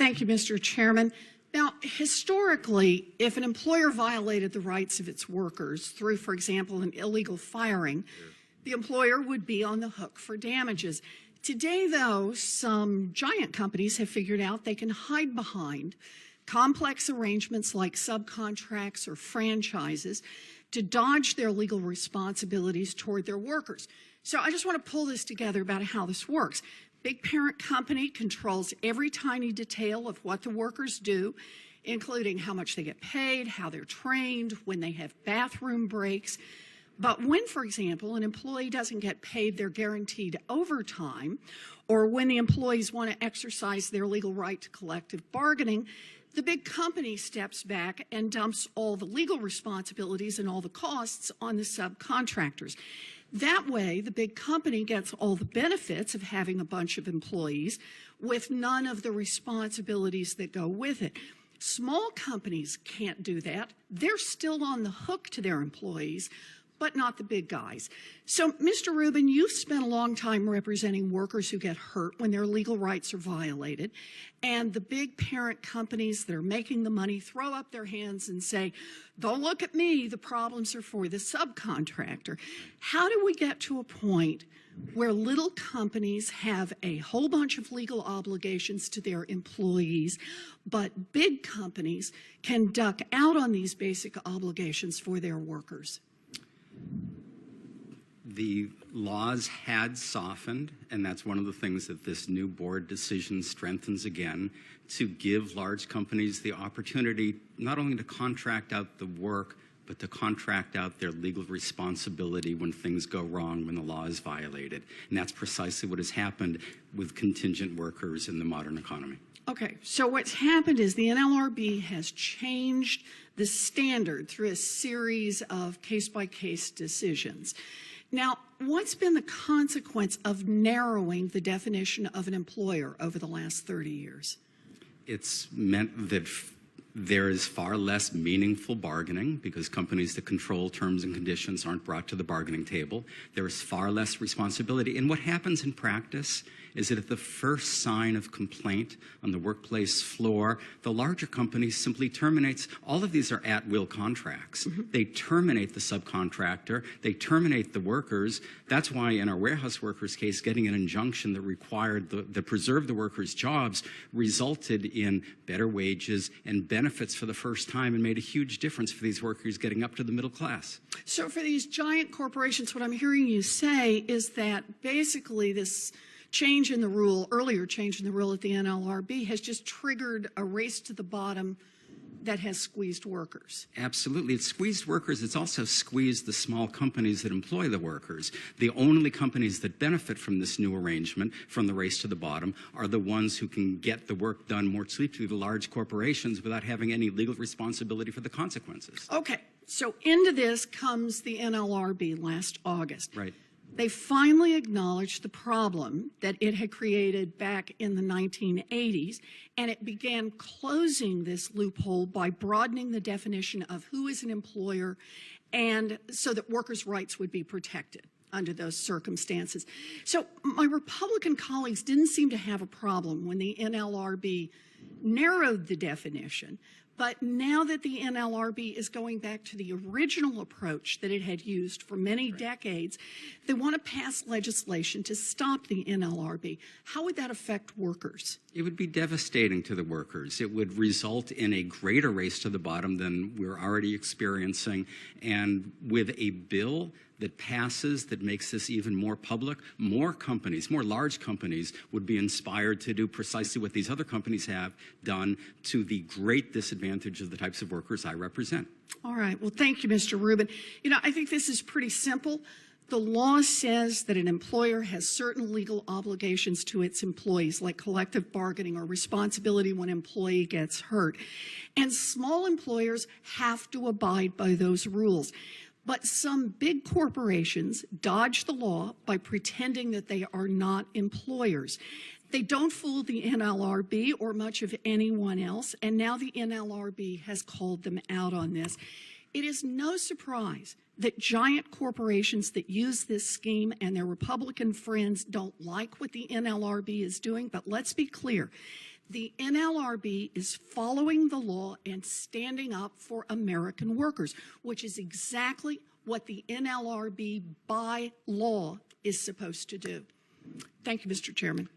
Thank you, Mr. Chairman. Now, historically, if an employer violated the rights of its workers through, for example, an illegal firing, the employer would be on the hook for damages. Today, though, some giant companies have figured out they can hide behind complex arrangements like subcontracts or franchises to dodge their legal responsibilities toward their workers. So I just want to pull this together about how this works. Big parent company controls every tiny detail of what the workers do, including how much they get paid, how they're trained, when they have bathroom breaks. But when, for example, an employee doesn't get paid their guaranteed overtime, or when the employees want to exercise their legal right to collective bargaining, the big company steps back and dumps all the legal responsibilities and all the costs on the subcontractors. That way, the big company gets all the benefits of having a bunch of employees with none of the responsibilities that go with it. Small companies can't do that. They're still on the hook to their employees, but not the big guys. So, Mr. Rubin, you've spent a long time representing workers who get hurt when their legal rights are violated, and the big parent companies that are making the money throw up their hands and say, don't look at me, the problems are for the subcontractor. How do we get to a point where little companies have a whole bunch of legal obligations to their employees, but big companies can duck out on these basic obligations for their workers? The laws had softened, and that's one of the things that this new board decision strengthens again, to give large companies the opportunity not only to contract out the work, but to contract out their legal responsibility when things go wrong, when the law is violated. And that's precisely what has happened with contingent workers in the modern economy. Okay, so what's happened is the NLRB has changed the standard through a series of case-by-case decisions. Now, what's been the consequence of narrowing the definition of an employer over the last 30 years? It's meant that there is far less meaningful bargaining because companies that control terms and conditions aren't brought to the bargaining table. There is far less responsibility. And what happens in practice is that at the first sign of complaint on the workplace floor, the larger companies simply terminates. All of these are at-will contracts. They terminate the subcontractor. They terminate the workers. That's why in our warehouse workers case, getting an injunction that required that preserved the workers' jobs resulted in better wages and benefits for the first time and made a huge difference for these workers getting up to the middle class. So for these giant corporations, what I'm hearing you say is that basically this change in the rule, earlier change in the rule at the NLRB, has just triggered a race to the bottom that has squeezed workers. Absolutely. It's squeezed workers. It's also squeezed the small companies that employ the workers. The only companies that benefit from this new arrangement, from the race to the bottom, are the ones who can get the work done more cheaply, the large corporations, without having any legal responsibility for the consequences. Okay. So into this comes the NLRB last August. Right. They finally acknowledged the problem that it had created back in the 1980s, and it began closing this loophole by broadening the definition of who is an employer, and so that workers' rights would be protected under those circumstances. So my Republican colleagues didn't seem to have a problem when the NLRB narrowed the definition. But now that the NLRB is going back to the original approach that it had used for many decades, they want to pass legislation to stop the NLRB. How would that affect workers? It would be devastating to the workers. It would result in a greater race to the bottom than we're already experiencing. And with a bill that passes that makes this even more public, more companies, more large companies would be inspired to do precisely what these other companies have done, to the great disadvantage of the types of workers I represent. All right. Well, thank you, Mr. Rubin. You know, I think this is pretty simple. The law says that an employer has certain legal obligations to its employees, like collective bargaining or responsibility when an employee gets hurt. And small employers have to abide by those rules. But some big corporations dodge the law by pretending that they are not employers. They don't fool the NLRB or much of anyone else, and now the NLRB has called them out on this. It is no surprise that giant corporations that use this scheme and their Republican friends don't like what the NLRB is doing, but let's be clear. The NLRB is following the law and standing up for American workers, which is exactly what the NLRB by law is supposed to do. Thank you, Mr. Chairman.